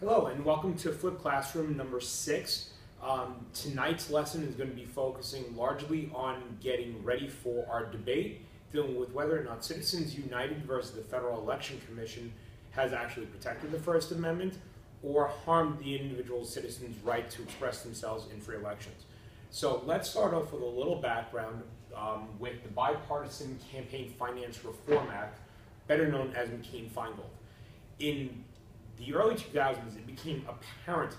Hello and welcome to Flip Classroom number 6. Tonight's lesson is going to be focusing largely on getting ready for our debate, dealing with whether or not Citizens United versus the Federal Election Commission has actually protected the First Amendment or harmed the individual citizens' right to express themselves in free elections. So let's start off with a little background with the Bipartisan Campaign Finance Reform Act, better known as McCain-Feingold. In the early 2000s, it became apparent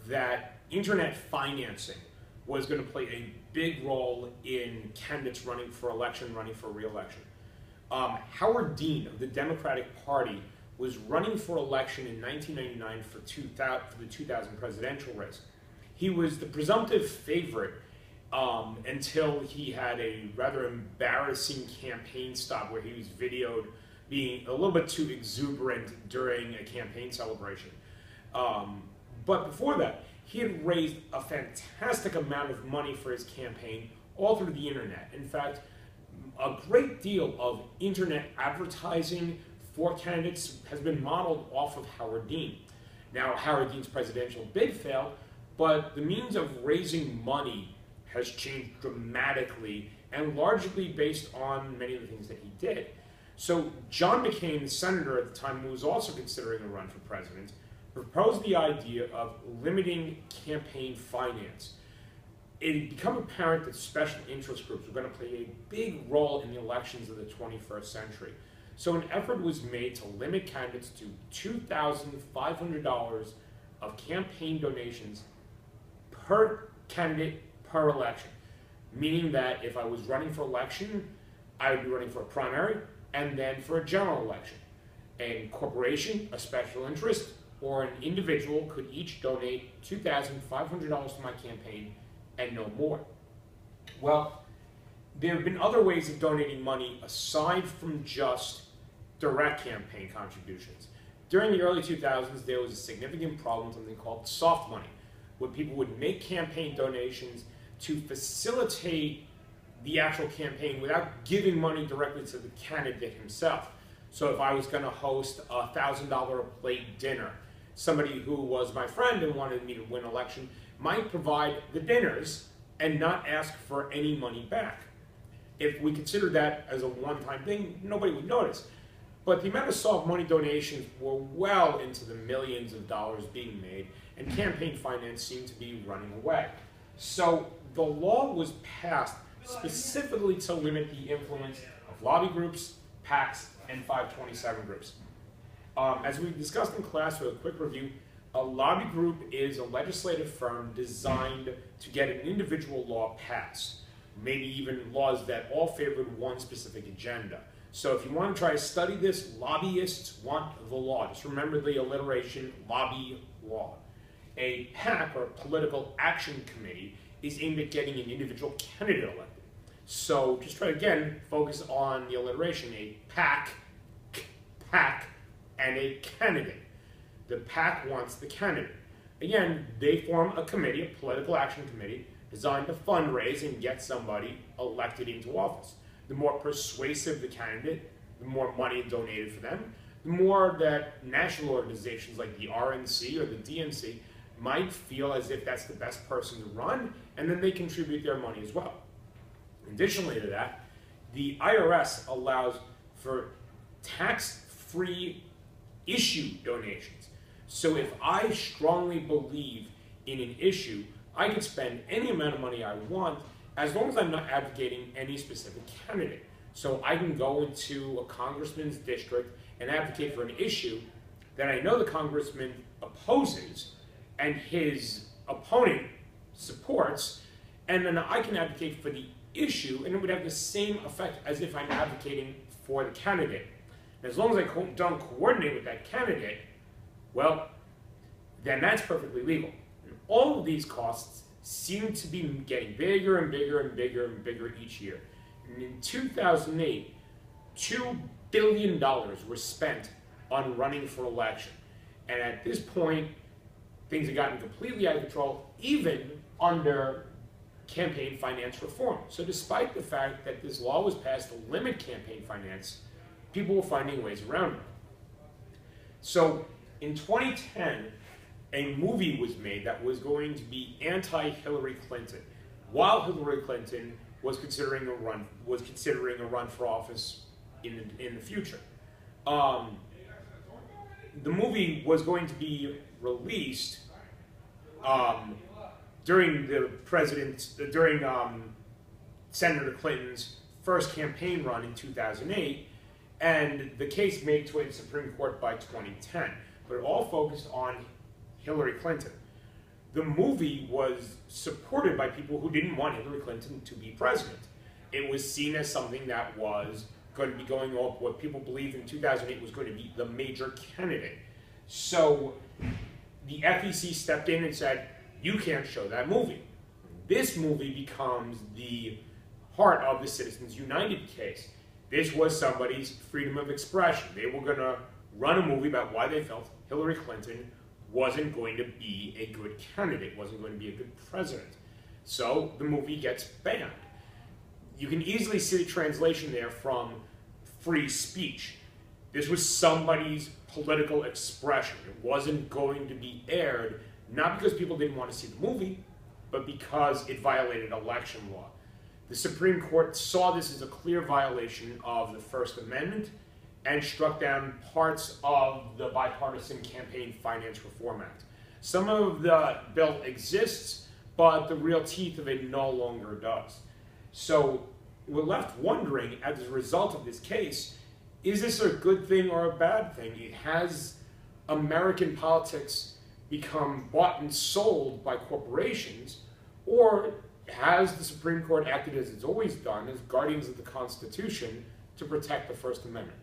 that internet financing was going to play a big role in candidates running for election, running for re-election. Howard Dean of the Democratic Party was running for election in 1999 for the 2000 presidential race. He was the presumptive favorite until he had a rather embarrassing campaign stop where he was videoed being a little bit too exuberant during a campaign celebration. But before that, he had raised a fantastic amount of money for his campaign all through the internet. In fact, a great deal of internet advertising for candidates has been modeled off of Howard Dean. Now, Howard Dean's presidential bid failed, but the means of raising money has changed dramatically and largely based on many of the things that he did. So John McCain, the senator at the time, who was also considering a run for president, proposed the idea of limiting campaign finance. It had become apparent that special interest groups were going to play a big role in the elections of the 21st century. So an effort was made to limit candidates to $2,500 of campaign donations per candidate per election, meaning that if I was running for election, I would be running for a primary, and then for a general election. A corporation, a special interest, or an individual could each donate $2,500 to my campaign and no more. Well, there have been other ways of donating money aside from just direct campaign contributions. During the early 2000s, there was a significant problem with something called soft money, where people would make campaign donations to facilitate the actual campaign without giving money directly to the candidate himself. So if I was going to host a $1,000 a plate dinner, somebody who was my friend and wanted me to win election might provide the dinners and not ask for any money back. If we consider that as a one-time thing, nobody would notice. But the amount of soft money donations were well into the millions of dollars being made, and campaign finance seemed to be running away. So the law was passed specifically to limit the influence of lobby groups, PACs, and 527 groups. As we discussed in class with a quick review, a lobby group is a legislative firm designed to get an individual law passed, maybe even laws that all favored one specific agenda. So if you want to try to study this, lobbyists want the law. Just remember the alliteration, lobby law. A PAC, or Political Action Committee, is aimed at getting an individual candidate elected. So just try to, again, focus on the alliteration, a PAC, and a candidate. The PAC wants the candidate. Again, they form a committee, a political action committee, designed to fundraise and get somebody elected into office. The more persuasive the candidate, the more money donated for them, the more that national organizations like the RNC or the DNC might feel as if that's the best person to run, and then they contribute their money as well. Additionally to that, the IRS allows for tax-free issue donations. So if I strongly believe in an issue, I can spend any amount of money I want as long as I'm not advocating any specific candidate. So I can go into a congressman's district and advocate for an issue that I know the congressman opposes and his opponent supports, and then I can advocate for the issue, and it would have the same effect as if I'm advocating for the candidate. And as long as I don't coordinate with that candidate, well, then that's perfectly legal. And all of these costs seem to be getting bigger and bigger and bigger and bigger each year. And in 2008, $2 billion were spent on running for election. And at this point, things have gotten completely out of control, even under campaign finance reform. So despite the fact that this law was passed to limit campaign finance, people were finding ways around it. So in 2010, a movie was made that was going to be anti-Hillary Clinton, while Hillary Clinton was considering a run for office in the future. The movie was going to be released during Senator Clinton's first campaign run in 2008, and the case made its way to the Supreme Court by 2010. But it all focused on Hillary Clinton. The movie was supported by people who didn't want Hillary Clinton to be president. It was seen as something that was going to be going off what people believed in 2008 was going to be the major candidate. So the FEC stepped in and said, you can't show that movie. This movie becomes the heart of the Citizens United case. This was somebody's freedom of expression. They were going to run a movie about why they felt Hillary Clinton wasn't going to be a good candidate, wasn't going to be a good president. So the movie gets banned. You can easily see the translation there from free speech. This was somebody's political expression. It wasn't going to be aired, not because people didn't want to see the movie, but because it violated election law. The Supreme Court saw this as a clear violation of the First Amendment and struck down parts of the Bipartisan Campaign Finance Reform Act. Some of the bill exists, but the real teeth of it no longer does. So we're left wondering, as a result of this case, is this a good thing or a bad thing? Has American politics become bought and sold by corporations, or has the Supreme Court acted as it's always done, as guardians of the Constitution, to protect the First Amendment?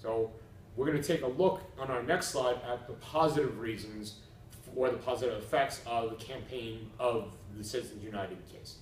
So we're going to take a look on our next slide at the positive reasons or the positive effects of the campaign of the Citizens United case.